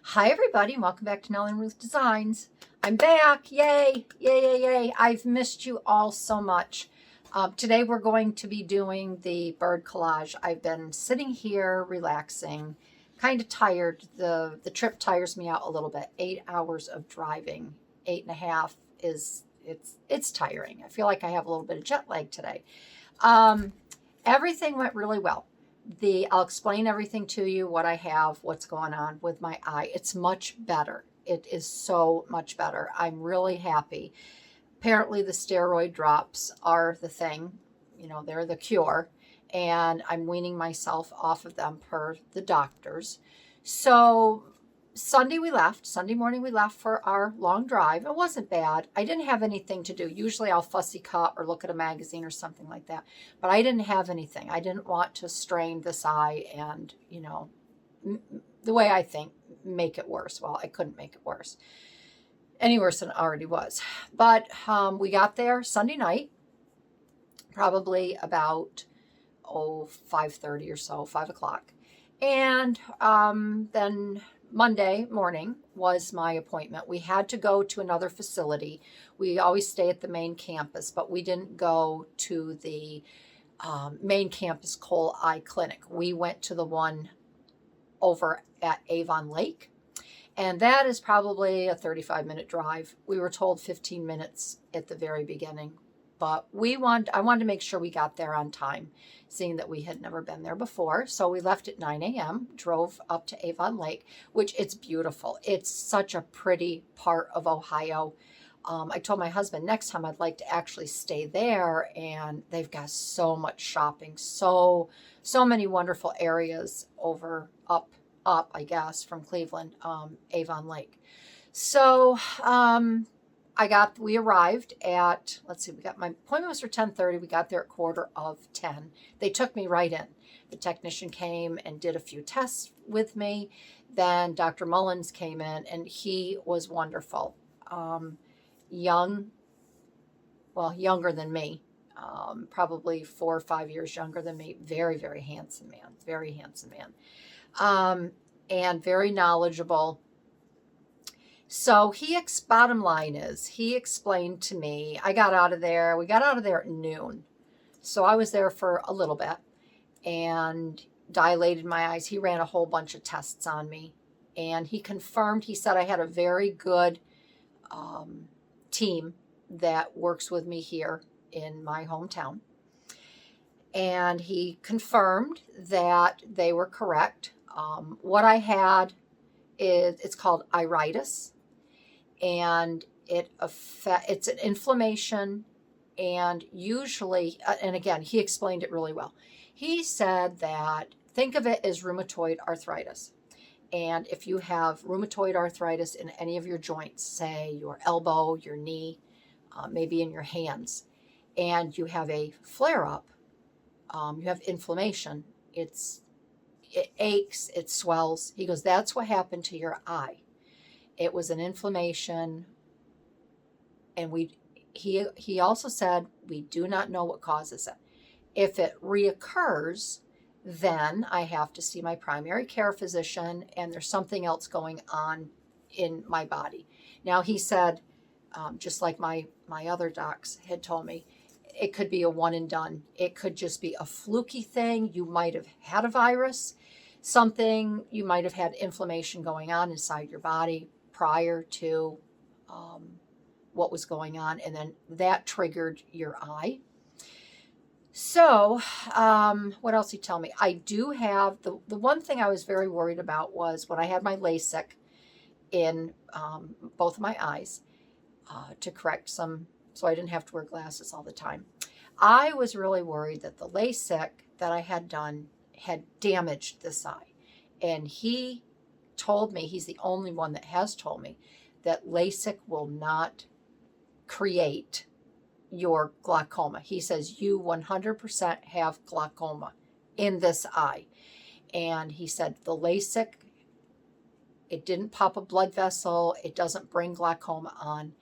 Hi everybody, and welcome back to Nellie and Ruth Designs. I'm back, yay, yay, yay, yay. I've missed you all so much. Today we're going to be doing the bird collage. I've been sitting here relaxing, kind of tired. The trip tires me out a little bit. 8 hours of driving, 8.5 it's tiring. I feel like I have a little bit of jet lag today. Everything went really well. I'll explain everything to you, what I have, what's going on with my eye. It's much better. It is so much better. I'm really happy. Apparently the steroid drops are the thing, they're the cure, and I'm weaning myself off of them per the doctors. So Sunday morning we left for our long drive. It wasn't bad. I didn't have anything to do. Usually I'll fussy cut or look at a magazine or something like that, but I didn't have anything. I didn't want to strain this eye and, the way I think, make it worse. Well, I couldn't make it worse. Any worse than it already was. But we got there Sunday night, probably about 5:30 or so, 5 o'clock. And then Monday morning was my appointment. We had to go to another facility. We always stay at the main campus, but we didn't go to the main campus Cole Eye Clinic. We went to the one over at Avon Lake, and that is probably a 35-minute drive. We were told 15 minutes at the very beginning, but I wanted to make sure we got there on time, seeing that we had never been there before. So we left at 9 a.m., drove up to Avon Lake, which it's beautiful. It's such a pretty part of Ohio. I told my husband next time I'd like to actually stay there, and they've got so much shopping, so many wonderful areas up, I guess, from Cleveland, Avon Lake. So, we arrived at, my appointment was for 10:30. We got there at 9:45. They took me right in. The technician came and did a few tests with me. Then Dr. Mullins came in, and he was wonderful. Younger than me, probably 4 or 5 years younger than me. Very, very handsome man, and very knowledgeable. So bottom line is, he explained to me, we got out of there at noon. So I was there for a little bit and dilated my eyes. He ran a whole bunch of tests on me, and he said I had a very good team that works with me here in my hometown. And he confirmed that they were correct. What I had it's called iritis, and it's an inflammation, and usually, and again, he explained it really well. He said that think of it as rheumatoid arthritis. And if you have rheumatoid arthritis in any of your joints, say your elbow, your knee, maybe in your hands, and you have a flare-up, you have inflammation, it aches, it swells. He goes, that's what happened to your eye. It was an inflammation, and he also said we do not know what causes it. If it reoccurs, then I have to see my primary care physician, and there's something else going on in my body. Now, he said, just like my other docs had told me, it could be a one and done. It could just be a fluky thing. You might have had a virus, you might have had inflammation going on inside your body prior to what was going on, and then that triggered your eye. So what else did he tell me? I do have, the one thing I was very worried about was when I had my LASIK in both of my eyes to correct some, so I didn't have to wear glasses all the time. I was really worried that the LASIK that I had done had damaged this eye. And he told me, he's the only one that has told me, that LASIK will not create your glaucoma. He says you 100% have glaucoma in this eye. And he said the LASIK, it didn't pop a blood vessel. It doesn't bring glaucoma on.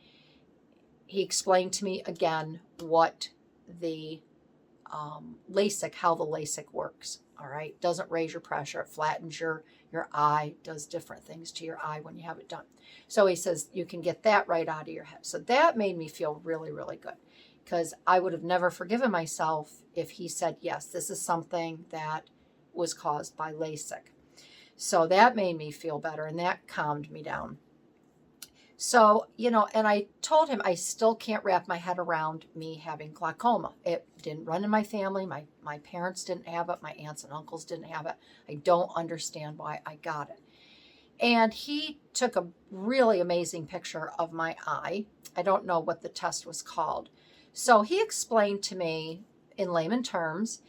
He explained to me again what the LASIK, how the LASIK works. All right. Doesn't raise your pressure. It flattens your eye, does different things to your eye when you have it done. So he says you can get that right out of your head. So that made me feel really, really good, because I would have never forgiven myself if he said, yes, this is something that was caused by LASIK. So that made me feel better, and that calmed me down. So, you know, and I told him I still can't wrap my head around me having glaucoma. It didn't run in my family. My parents didn't have it. My aunts and uncles didn't have it. I don't understand why I got it. And he took a really amazing picture of my eye. I don't know what the test was called. So he explained to me in layman terms,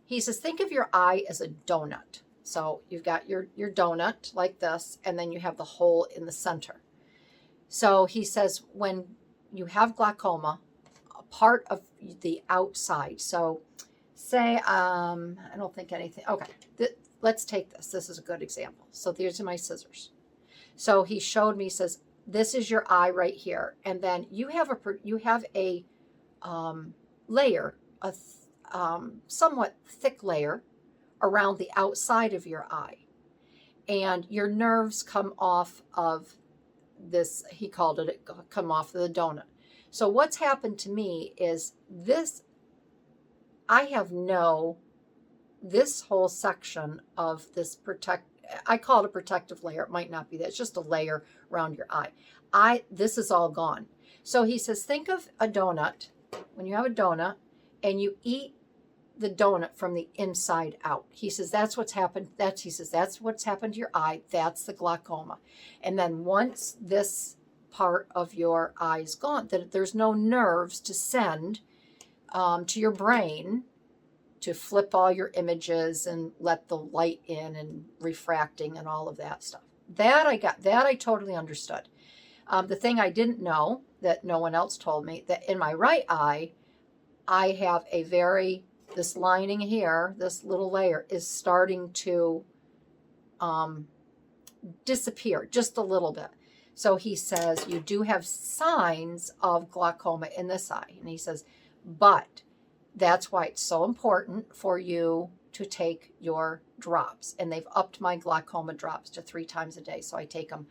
he says, think of your eye as a donut. So you've got your donut like this, and then you have the hole in the center. So he says, when you have glaucoma, a part of the outside, so say, I don't think anything, okay, let's take this. This is a good example. So these are my scissors. So he showed me, he says, this is your eye right here. And then you have a layer, a somewhat thick layer around the outside of your eye. And your nerves come off of this, he called it, come off of the donut. So what's happened to me is this, I have this whole section of this I call it a protective layer. It might not be that. It's just a layer around your eye. This is all gone. So he says, think of a donut. When you have a donut and you eat the donut from the inside out. He says, that's what's happened. He says, that's what's happened to your eye. That's the glaucoma. And then once this part of your eye is gone, that there's no nerves to send to your brain to flip all your images and let the light in and refracting and all of that stuff. That I totally understood. The thing I didn't know, that no one else told me, that in my right eye, I have this lining here, this little layer is starting to disappear just a little bit. So he says, you do have signs of glaucoma in this eye. And he says, but that's why it's so important for you to take your drops. And they've upped my glaucoma drops to 3 times a day. So I take them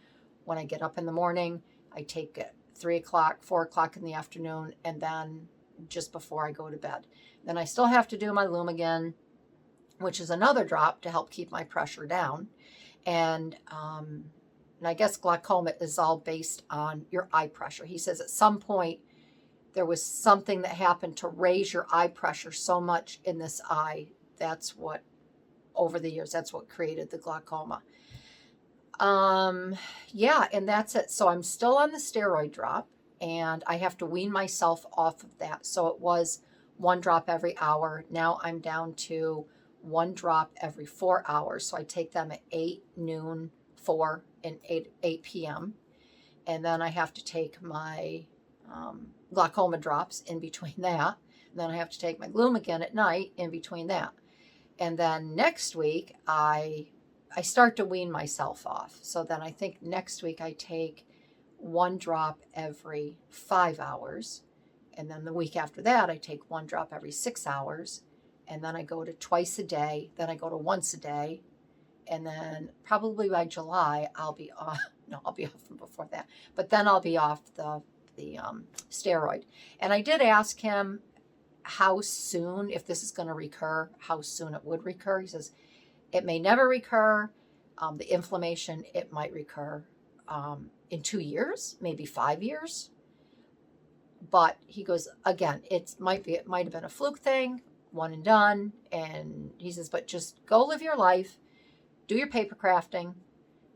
when I get up in the morning. I take it 3 o'clock, 4 o'clock in the afternoon, and then just before I go to bed. Then I still have to do my Lumigan, which is another drop to help keep my pressure down. And I guess glaucoma is all based on your eye pressure. He says at some point there was something that happened to raise your eye pressure so much in this eye. That's what, over the years, that's what created the glaucoma. Yeah, and that's it. So I'm still on the steroid drop, and I have to wean myself off of that. So it was 1 drop every hour. Now I'm down to 1 drop every 4 hours. So I take them at 8, noon, 4, and 8 p.m. And then I have to take my glaucoma drops in between that. And then I have to take my Lumigan at night in between that. And then next week, I start to wean myself off. So then I think next week I take 1 drop every 5 hours. And then the week after that, I take 1 drop every 6 hours. And then I go to twice a day. Then I go to once a day. And then probably by July, I'll be off. No, I'll be off from before that. But then I'll be off the steroid. And I did ask him how soon, if this is going to recur, how soon it would recur. He says, it may never recur. The inflammation, it might recur in 2 years, maybe 5 years. But he goes, again, it might have been a fluke thing, one and done. And he says, but just go live your life, do your paper crafting,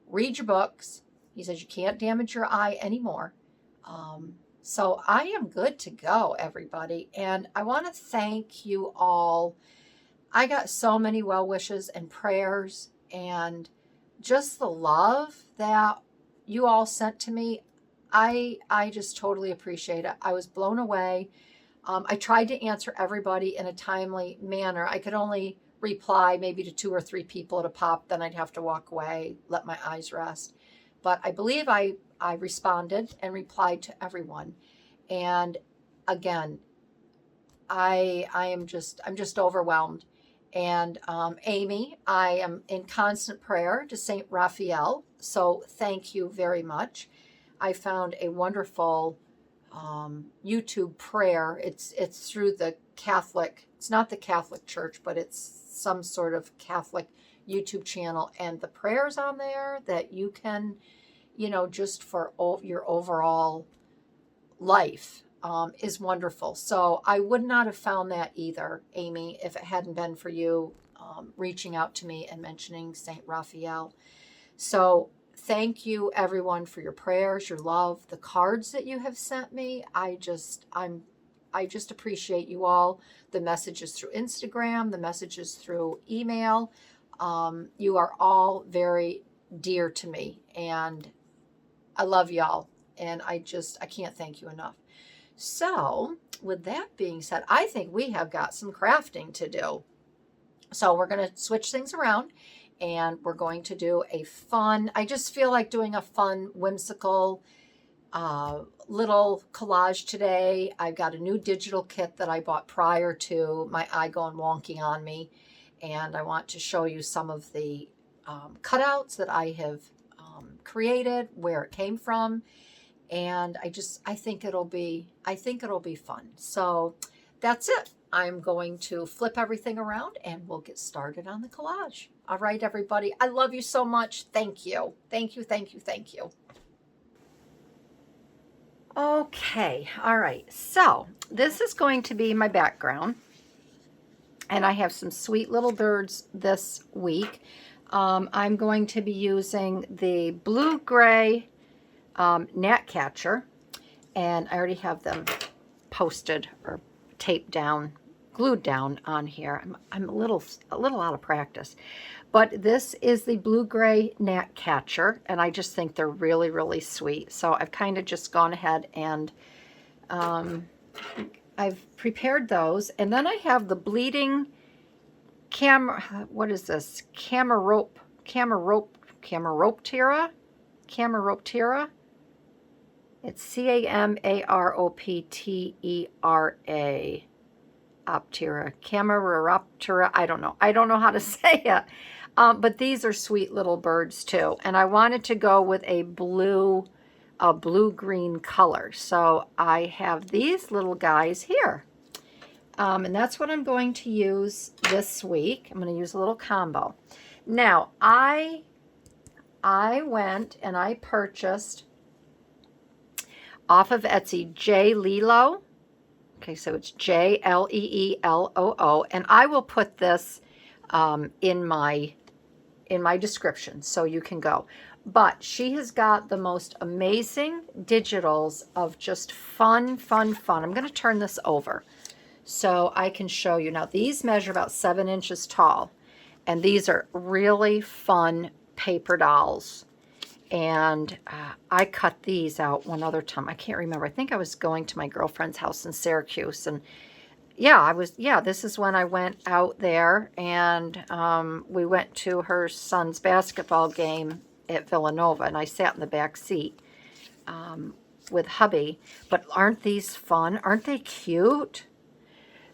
read your books. He says, you can't damage your eye anymore. So I am good to go, everybody. And I want to thank you all. I got so many well wishes and prayers, and just the love that you all sent to me. I just totally appreciate it. I was blown away. I tried to answer everybody in a timely manner. I could only reply maybe to 2 or 3 people at a pop. Then I'd have to walk away, let my eyes rest. But I believe I responded and replied to everyone. And again, I'm just overwhelmed. And Amy, I am in constant prayer to Saint Raphael. So thank you very much. I found a wonderful YouTube prayer. It's through the Catholic. It's not the Catholic Church, but it's some sort of Catholic YouTube channel, and the prayers on there that you can, you know, just for your overall life is wonderful. So I would not have found that either, Amy, if it hadn't been for you reaching out to me and mentioning Saint Raphael. So thank you everyone for your prayers, your love, the cards that you have sent me. I just appreciate you all. The messages through Instagram, the messages through email. You are all very dear to me, and I love y'all. And I can't thank you enough. So with that being said, I think we have got some crafting to do. So we're going to switch things around, and we're going to do a fun, I just feel like doing a fun, whimsical little collage today. I've got a new digital kit that I bought prior to my eye going wonky on me. And I want to show you some of the cutouts that I have created, where it came from. And I think it'll be fun. So that's it. I'm going to flip everything around and we'll get started on the collage. All right, everybody. I love you so much. Thank you. Thank you, thank you, thank you. Okay, all right. So this is going to be my background. And I have some sweet little birds this week. I'm going to be using the blue-gray gnat catcher, and I already have them posted or taped down, glued down on here. I'm a little out of practice, but this is the blue-gray gnat catcher, and I just think they're really, really sweet. So I've kind of just gone ahead and I've prepared those, and then I have the bleeding what is this? Camaroptera. It's Camaroptera. Camaroptera. I don't know how to say it. But these are sweet little birds too. And I wanted to go with a blue-green color. So I have these little guys here. And that's what I'm going to use this week. I'm going to use a little combo. Now, I went and I purchased off of Etsy byJLeeLoo. Okay, so it's JLEELOO, and I will put this in my description so you can go. But she has got the most amazing digitals of just fun. I'm going to turn this over so I can show you. Now, these measure about 7 inches tall, and these are really fun paper dolls. And I cut these out one other time. I can't remember. I think I was going to my girlfriend's house in Syracuse. And this is when I went out there, and we went to her son's basketball game at Villanova, and I sat in the back seat with hubby. But aren't these fun? Aren't they cute?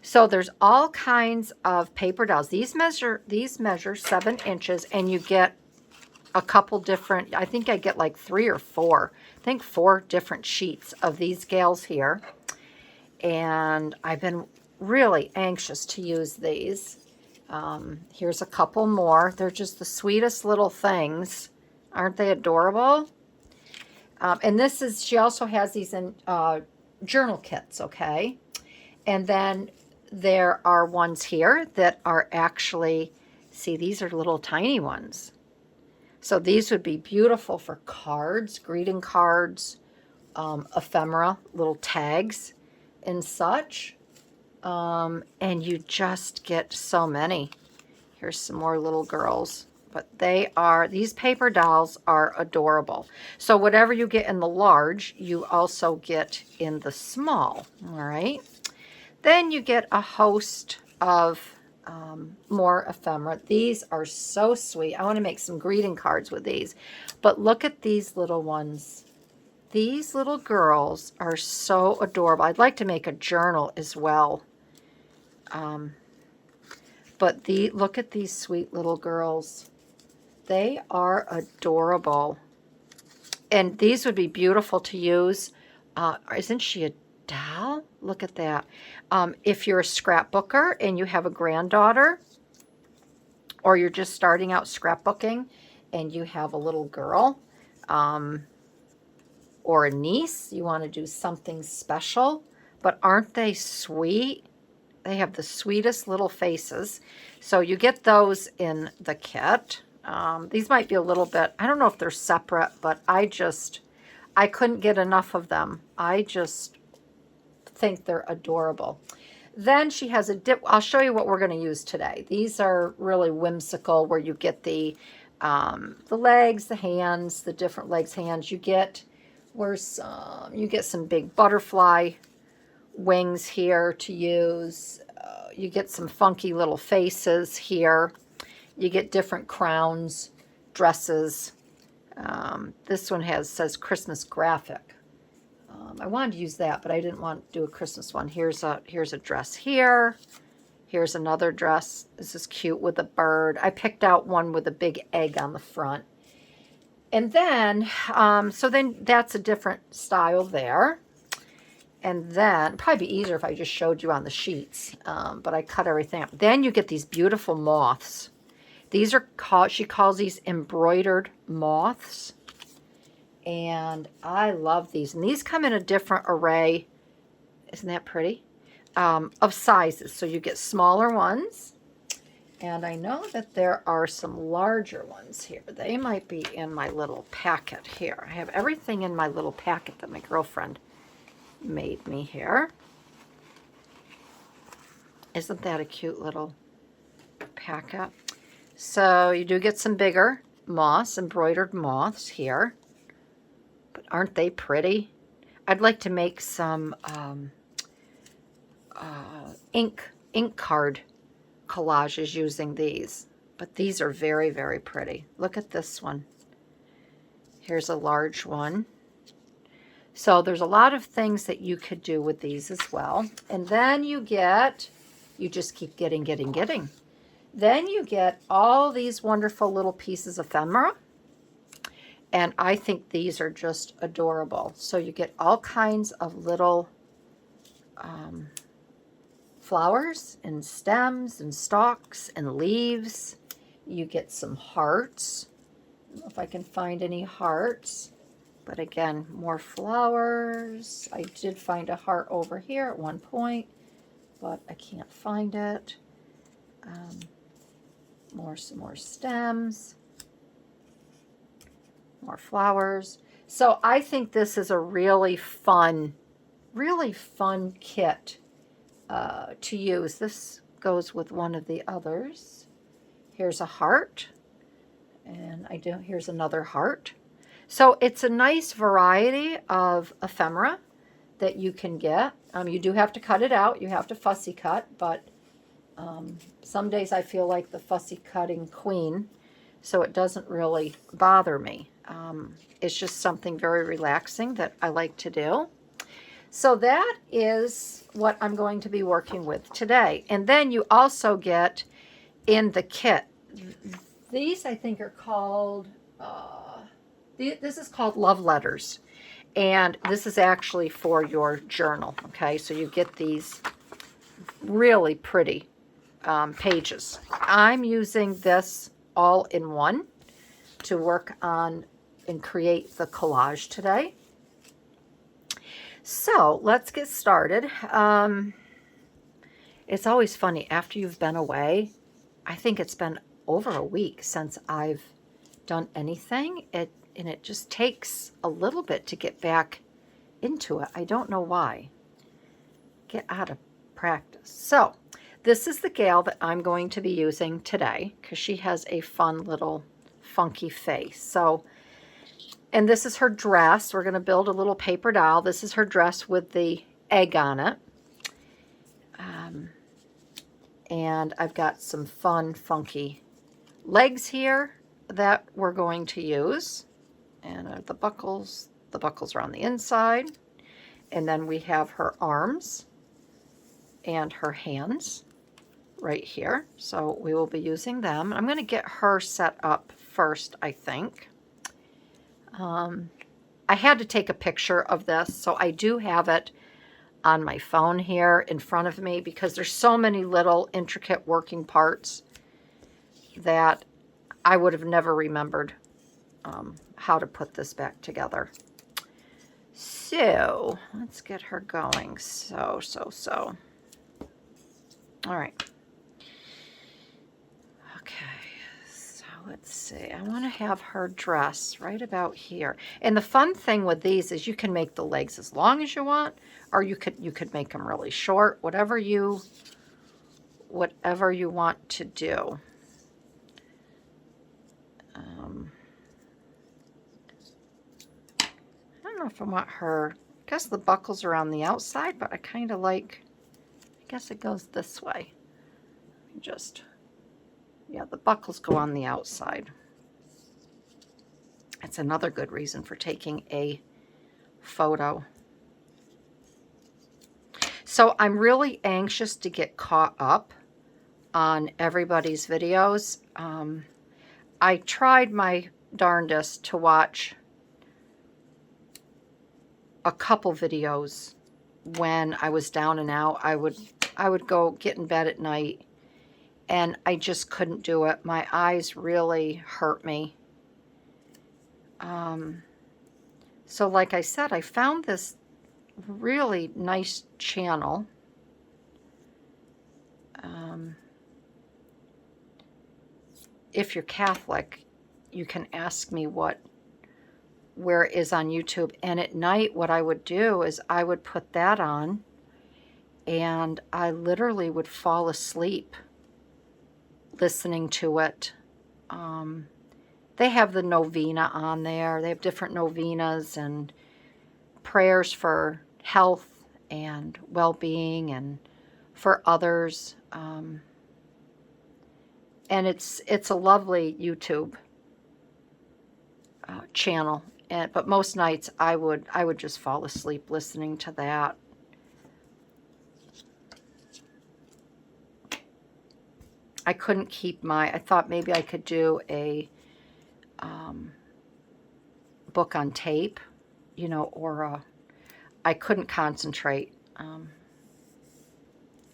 So there's all kinds of paper dolls. These measure 7 inches, and you get a couple different, I think I get like 3 or 4, I think 4 different sheets of these gals here. And I've been really anxious to use these. Here's a couple more. They're just the sweetest little things. Aren't they adorable? And this is, she also has these in journal kits, okay? And then there are ones here that are actually, see, these are little tiny ones. So these would be beautiful for cards, greeting cards, ephemera, little tags and such. And you just get so many. Here's some more little girls. But these paper dolls are adorable. So whatever you get in the large, you also get in the small, all right? Then you get a host of more ephemera. These are so sweet. I want to make some greeting cards with these. But look at these little ones. These little girls are so adorable. I'd like to make a journal as well. But look at these sweet little girls. They are adorable. And these would be beautiful to use. Isn't she a doll? Look at that. If you're a scrapbooker and you have a granddaughter, or you're just starting out scrapbooking and you have a little girl, or a niece, you want to do something special. But aren't they sweet? They have the sweetest little faces. So you get those in the kit. These might be a little bit, I don't know if they're separate, but I couldn't get enough of them. I just think they're adorable. Then she has a dip. I'll show you what we're going to use today. These are really whimsical, where you get the legs, the hands, the different legs, hands. You get some big butterfly wings here to use. You get some funky little faces here. You get different crowns, dresses. This one says Christmas graphic. I wanted to use that, but I didn't want to do a Christmas one. Here's a dress here. Here's another dress. This is cute with a bird. I picked out one with a big egg on the front. And then, so then that's a different style there. And then, probably be easier if I just showed you on the sheets, but I cut everything up. Then you get these beautiful moths. These are she calls these embroidered moths. And I love these. And these come in a different array, isn't that pretty, of sizes. So you get smaller ones. And I know that there are some larger ones here. They might be in my little packet here. I have everything in my little packet that my girlfriend made me here. Isn't that a cute little packet? So you do get some bigger moths, embroidered moths here. But aren't they pretty? I'd like to make some ink card collages using these. But these are very, very pretty. Look at this one. Here's a large one. So there's a lot of things that you could do with these as well. And then you just keep getting. Then you get all these wonderful little pieces of ephemera. And I think these are just adorable. So you get all kinds of little flowers and stems and stalks and leaves. You get some hearts. I don't know if I can find any hearts. But again, more flowers. I did find a heart over here at one point, but I can't find it. Some more stems. More flowers. So I think this is a really fun kit to use. This goes with one of the others. Here's a heart. And here's another heart. So it's a nice variety of ephemera that you can get. You do have to cut it out. You have to fussy cut, but some days I feel like the fussy cutting queen, so it doesn't really bother me. It's just something very relaxing that I like to do. So that is what I'm going to be working with today. And then you also get in the kit, these I think are called... this is called Love Letters, and this is actually for your journal, okay? So you get these really pretty pages. I'm using this all in one to work on and create the collage today. So let's get started. It's always funny, after you've been away, I think it's been over a week since I've done anything. And it just takes a little bit to get back into it. I don't know why. Get out of practice. So this is the gal that I'm going to be using today because she has a fun little funky face. So, and this is her dress. We're going to build a little paper doll. This is her dress with the egg on it. And I've got some fun, funky legs here that we're going to use. And the buckles are on the inside. And then we have her arms and her hands. right here. So we will be using them. I'm going to get her set up first, I think. I had to take a picture of this, so I do have it on my phone here in front of me because there's so many little intricate working parts that I would have never remembered how to put this back together. So let's get her going. So. All right. Okay, so let's see. I want to have her dress right about here. And the fun thing with these is you can make the legs as long as you want, or you could make them really short, whatever you want to do. I don't know if I want her, I guess the buckles are on the outside, but I kind of like, I guess it goes this way. Just, yeah, the buckles go on the outside. That's another good reason for taking a photo. So I'm really anxious to get caught up on everybody's videos. I tried my darndest to watch a couple videos when I was down and out. I would go get in bed at night, and I just couldn't do it. My eyes really hurt me. So like I said, I found this really nice channel. If you're Catholic, you can ask me where it is on YouTube. And at night, what I would do is I would put that on, and I literally would fall asleep listening to it. They have the novena on there. They have different novenas and prayers for health and well-being and for others. And it's a lovely YouTube channel. But most nights I would just fall asleep listening to that. I couldn't keep I thought maybe I could do a book on tape, you know, or I couldn't concentrate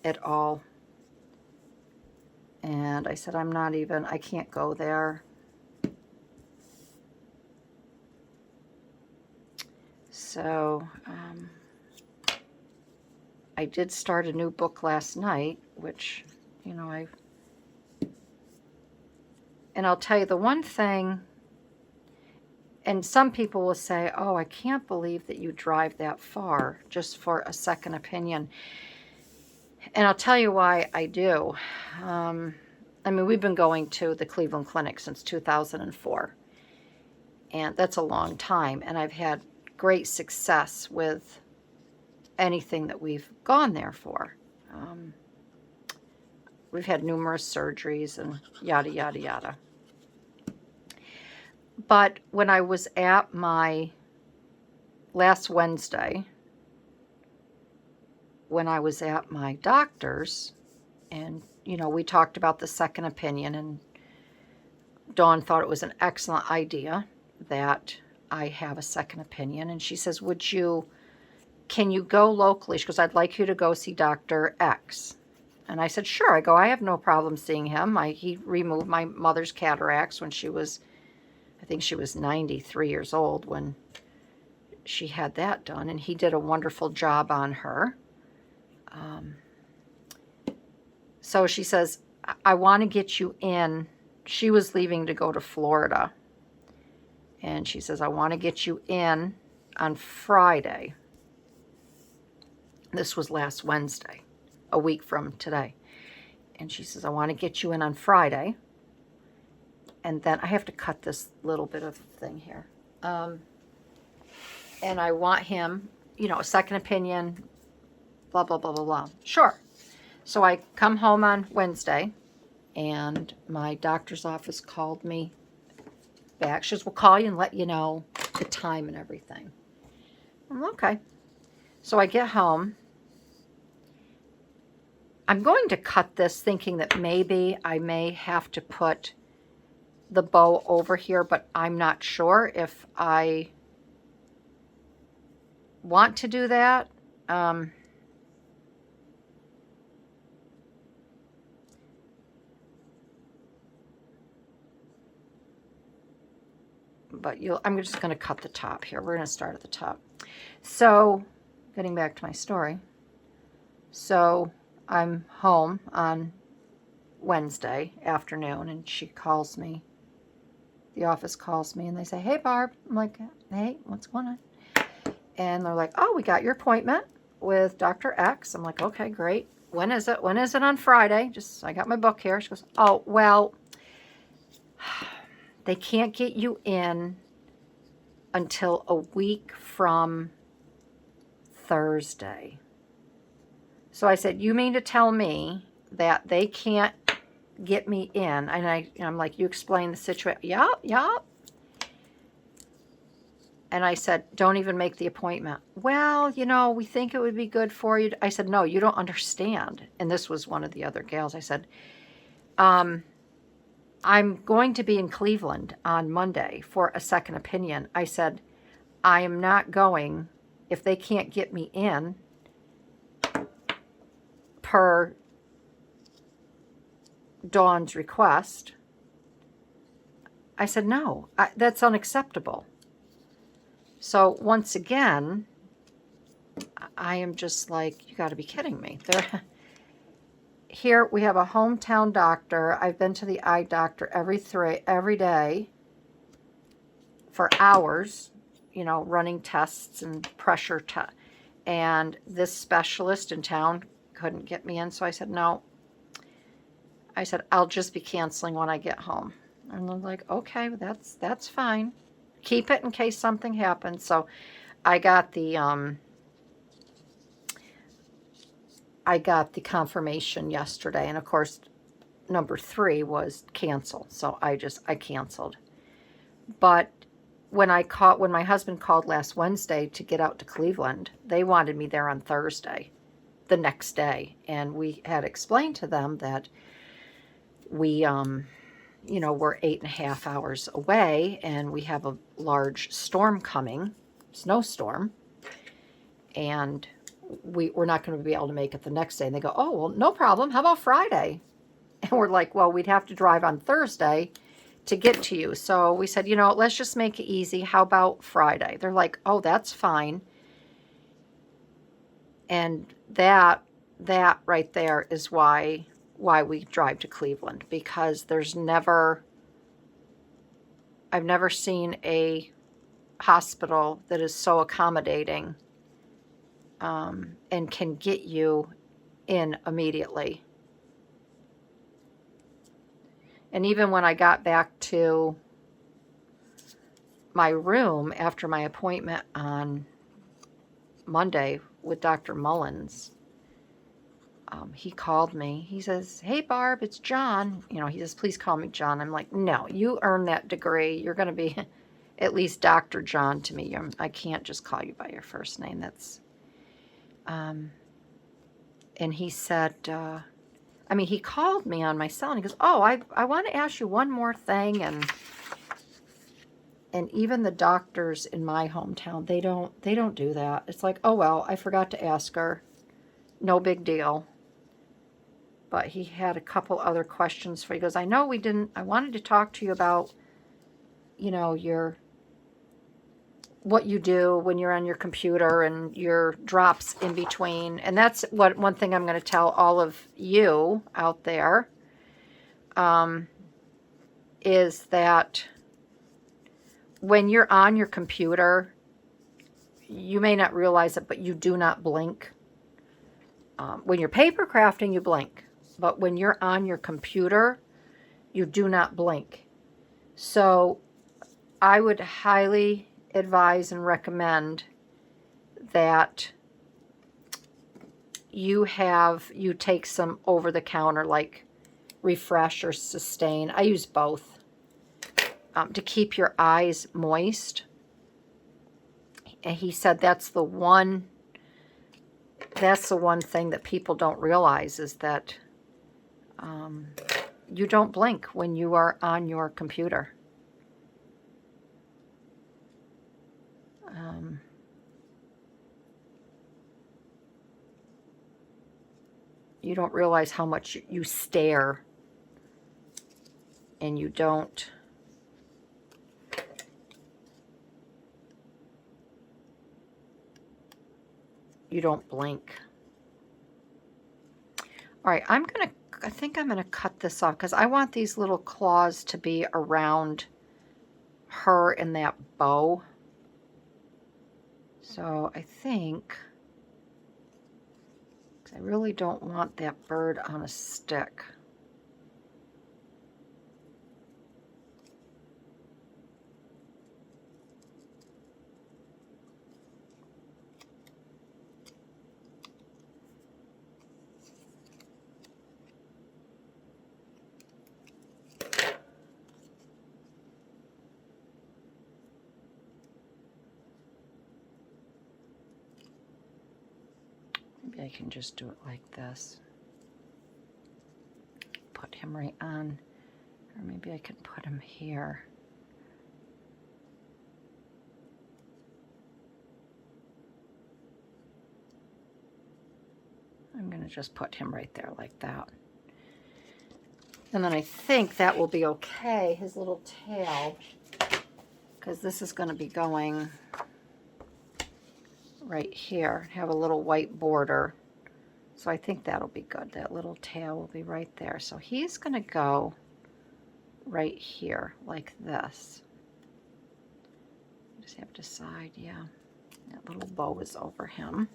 at all. And I said, I can't go there. So I did start a new book last night, which, you know, and I'll tell you the one thing, and some people will say, oh, I can't believe that you drive that far just for a second opinion. And I'll tell you why I do. I mean, we've been going to the Cleveland Clinic since 2004. And that's a long time. And I've had great success with anything that we've gone there for. We've had numerous surgeries and yada, yada, yada. But when I was at my last Wednesday, when I was at my doctor's, and, you know, we talked about the second opinion, and Dawn thought it was an excellent idea that I have a second opinion. And she says, can you go locally? She goes, I'd like you to go see Dr. X. And I said, sure. I go, I have no problem seeing him. He removed my mother's cataracts when she was, I think she was 93 years old when she had that done. And he did a wonderful job on her. So she says, I want to get you in. She was leaving to go to Florida. And she says, I want to get you in on Friday. This was last Wednesday, a week from today. And she says, I want to get you in on Friday. And then I have to cut this little bit of thing here. And I want him, you know, a second opinion, blah, blah, blah, blah, blah. Sure. So I come home on Wednesday, and my doctor's office called me back. She says, we'll call you and let you know the time and everything. I'm okay. So I get home, I'm going to cut this thinking that maybe I may have to put the bow over here, but I'm not sure if I want to do that. But I'm just going to cut the top here. We're going to start at the top. So, getting back to my story. So, I'm home on Wednesday afternoon, and she calls me. The office calls me, and they say, "Hey, Barb." I'm like, "Hey, what's going on?" And they're like, "Oh, we got your appointment with Dr. X." I'm like, "Okay, great. When is it? When is it on Friday?" I got my book here. She goes, "Oh, well, they can't get you in until a week from Thursday." So I said, "You mean to tell me that they can't get me in?" And I'm like, "You explain the situation." Yup. And I said, "Don't even make the appointment." "Well, we think it would be good for you." I said, "No, you don't understand." And this was one of the other gals. I said, I'm going to be in Cleveland on Monday for a second opinion. I said, I am not going if they can't get me in per Dawn's request. I said, no, that's unacceptable. So once again, I am just like, you got to be kidding me. Here we have a hometown doctor. I've been to the eye doctor every day for hours, running tests and pressure tests. And this specialist in town couldn't get me in. So I said, no. I said, I'll just be canceling when I get home. And they're like, okay, that's fine. Keep it in case something happens. So I got the confirmation yesterday, and of course number 3 was cancel. So I canceled. But when my husband called last Wednesday to get out to Cleveland, they wanted me there on Thursday, the next day. And we had explained to them that we we're 8.5 hours away, and we have a large storm coming, snowstorm, and we're not going to be able to make it the next day. And they go, "Oh, well, no problem. How about Friday?" And we're like, "Well, we'd have to drive on Thursday to get to you." So we said, let's just make it easy. How about Friday? They're like, "Oh, that's fine." And that right there is why we drive to Cleveland, because I've never seen a hospital that is so accommodating and can get you in immediately. And even when I got back to my room after my appointment on Monday with Dr. Mullins, he called me. He says, "Hey, Barb, it's John." He says, "Please call me John." I'm like, "No, you earned that degree. You're going to be at least Dr. John to me. I can't just call you by your first name." That's, and he said, he called me on my cell, and he goes, "Oh, I want to ask you one more thing." And even the doctors in my hometown, they don't do that. It's like, "Oh, well, I forgot to ask her. No big deal." But he had a couple other questions for you. He goes, I wanted to talk to you about, what you do when you're on your computer and your drops in between. And that's one thing I'm going to tell all of you out there, is that when you're on your computer, you may not realize it, but you do not blink. When you're paper crafting, you blink. But when you're on your computer, you do not blink. So I would highly advise and recommend that you take some over-the-counter, like Refresh or Sustain. I use both to keep your eyes moist. And he said that's the one that's the one thing that people don't realize is that you don't blink when you are on your computer. You don't realize how much you stare, and you don't blink. All right, I think I'm gonna cut this off because I want these little claws to be around her in that bow. So I think, I really don't want that bird on a stick. Maybe I can just do it like this. Put him right on, or maybe I can put him here. I'm going to just put him right there like that. And then I think that will be okay, his little tail, because this is going to be going right here, have a little white border. So I think that'll be good. That little tail will be right there. So he's going to go right here like this. Just have to decide, yeah. That little bow is over him.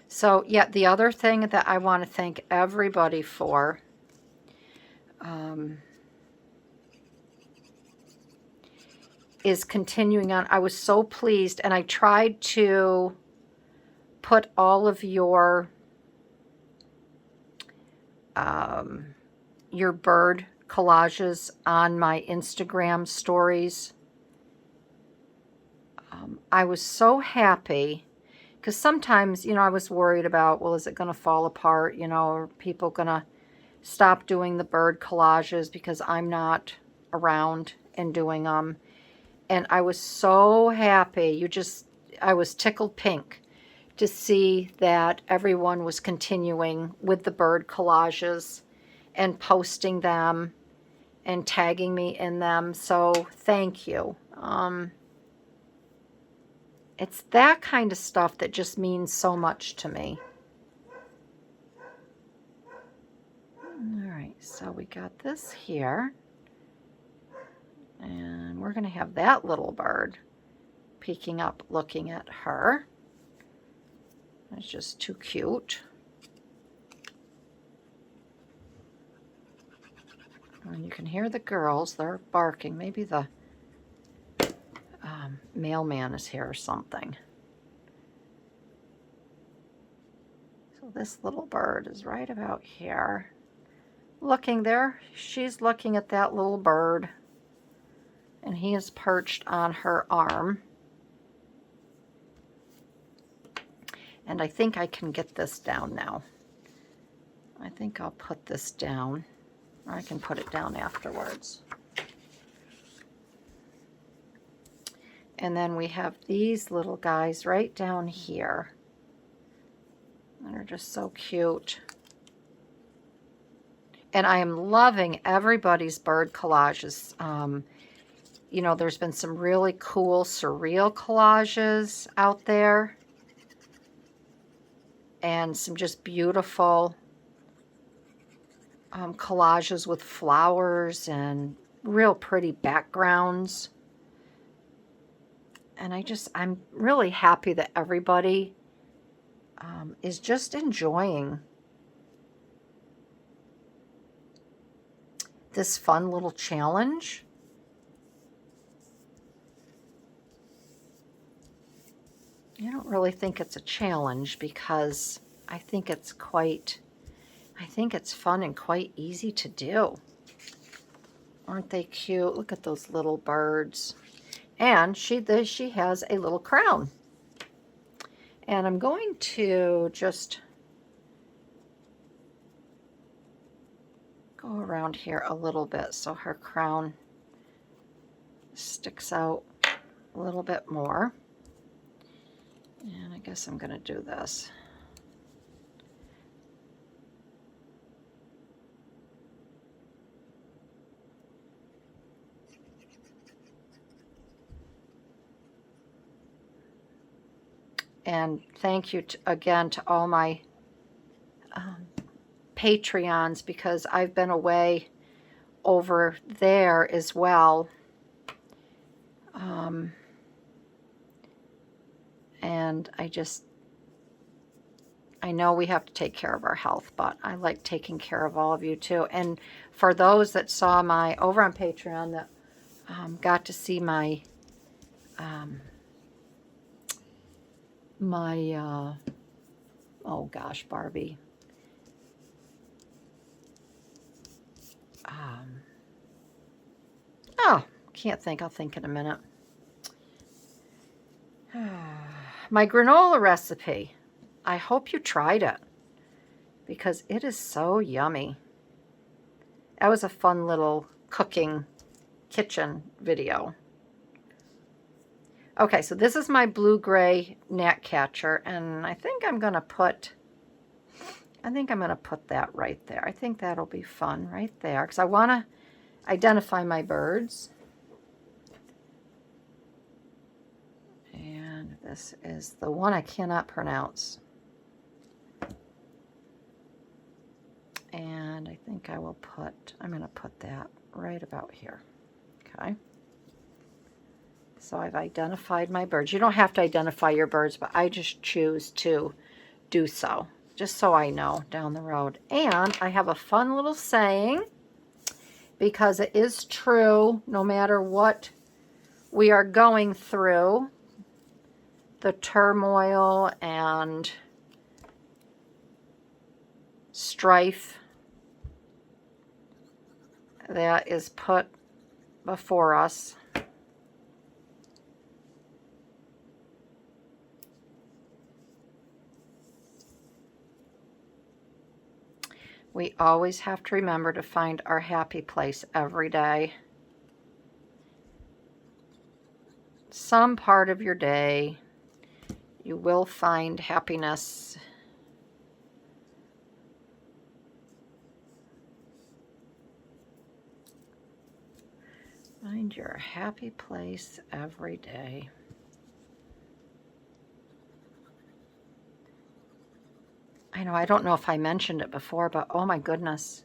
So yeah, the other thing that I want to thank everybody for is continuing on. I was so pleased, and I tried to put all of your bird collages on my Instagram stories. I was so happy because sometimes, you know, I was worried about, well, is it going to fall apart? You know, are people going to stop doing the bird collages because I'm not around and doing them? And I was so happy. I was tickled pink to see that everyone was continuing with the bird collages and posting them and tagging me in them. So thank you. It's that kind of stuff that just means so much to me. All right, so we got this here. And we're going to have that little bird peeking up, looking at her. It's just too cute. And you can hear the girls, they're barking. Maybe the mailman is here or something. So this little bird is right about here. Looking there, she's looking at that little bird. And he is perched on her arm. And I think I can get this down now. I think I'll put this down. Or I can put it down afterwards. And then we have these little guys right down here. They're just so cute. And I am loving everybody's bird collages. You know, there's been some really cool surreal collages out there. And some just beautiful collages with flowers and real pretty backgrounds. And I'm really happy that everybody is just enjoying this fun little challenge. I don't really think it's a challenge because I think it's fun and quite easy to do. Aren't they cute? Look at those little birds. And she has a little crown. And I'm going to just go around here a little bit so her crown sticks out a little bit more. And I guess I'm going to do this. And thank you again to all my Patreons, because I've been away over there as well. And I know we have to take care of our health, but I like taking care of all of you too. And for those that saw over on Patreon that got to see my oh gosh, Barbie. Oh, can't think. I'll think in a minute. My granola recipe. I hope you tried it, because it is so yummy. That was a fun little cooking kitchen video. Okay, so this is my blue-gray gnat catcher, and I think I'm going to put that right there. I think that'll be fun right there, because I want to identify my birds. And this is the one I cannot pronounce. And I think I'm going to put that right about here. Okay. So I've identified my birds. You don't have to identify your birds, but I just choose to do so, just so I know down the road. And I have a fun little saying, because it is true, no matter what we are going through, the turmoil and strife that is put before us. We always have to remember to find our happy place every day. Some part of your day, you will find happiness. Find your happy place every day. I know, I don't know if I mentioned it before, but oh my goodness.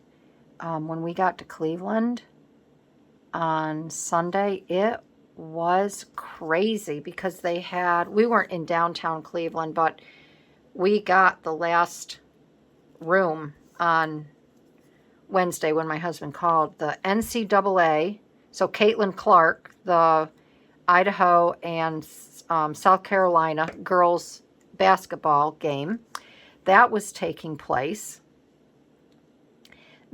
When we got to Cleveland on Sunday, it was crazy, because we weren't in downtown Cleveland, but we got the last room on Wednesday when my husband called. The NCAA, so Caitlin Clark, the Idaho and South Carolina girls basketball game, that was taking place.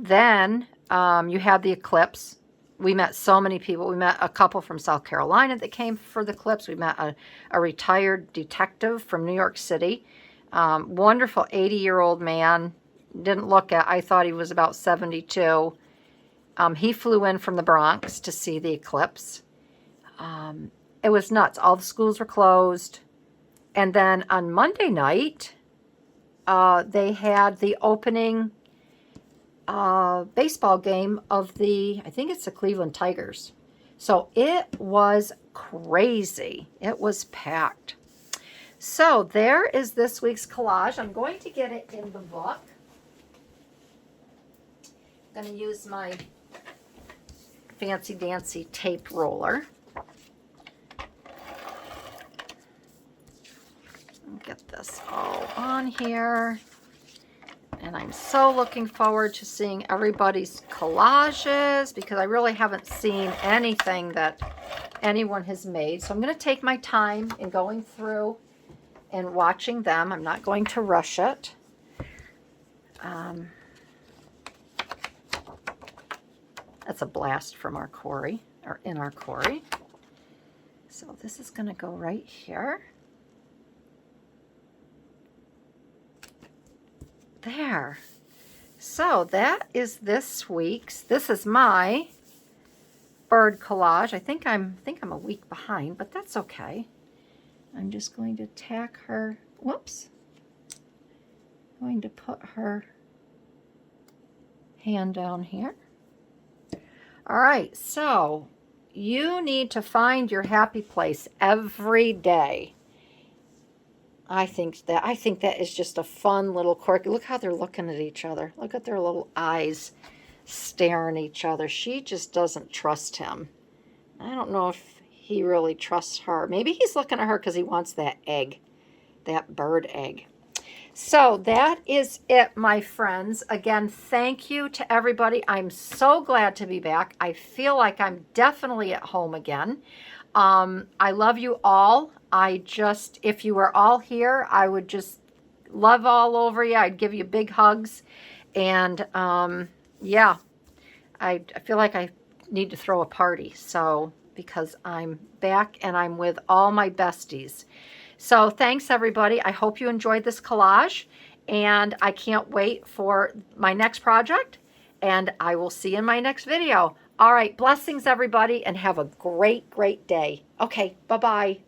Then you had the eclipse. We met so many people. We met a couple from South Carolina that came for the eclipse. We met a retired detective from New York City. Wonderful 80-year-old man. I thought he was about 72. He flew in from the Bronx to see the eclipse. It was nuts. All the schools were closed. And then on Monday night, they had the opening baseball game of I think it's the Cleveland Tigers. So it was crazy. It was packed. So there is this week's collage. I'm going to get it in the book. I'm going to use my fancy dancy tape roller. Get this all on here. And I'm so looking forward to seeing everybody's collages, because I really haven't seen anything that anyone has made. So I'm going to take my time in going through and watching them. I'm not going to rush it. That's a blast from our quarry, or in our quarry. So this is going to go right here. There. So that is this week's. This is my bird collage. I think I'm a week behind, but that's okay. I'm just going to tack her. Whoops. Going to put her hand down here. All right, so you need to find your happy place every day. I think that is just a fun little quirky. Look how they're looking at each other. Look at their little eyes staring at each other. She just doesn't trust him. I don't know if he really trusts her. Maybe he's looking at her because he wants that egg, that bird egg. So that is it, my friends. Again, thank you to everybody. I'm so glad to be back. I feel like I'm definitely at home again. I love you all. If you were all here, I would just love all over you. I'd give you big hugs. And yeah, I feel like I need to throw a party. So, because I'm back and I'm with all my besties. So thanks, everybody. I hope you enjoyed this collage, and I can't wait for my next project, and I will see you in my next video. All right, blessings, everybody, and have a great, great day. Okay, bye-bye.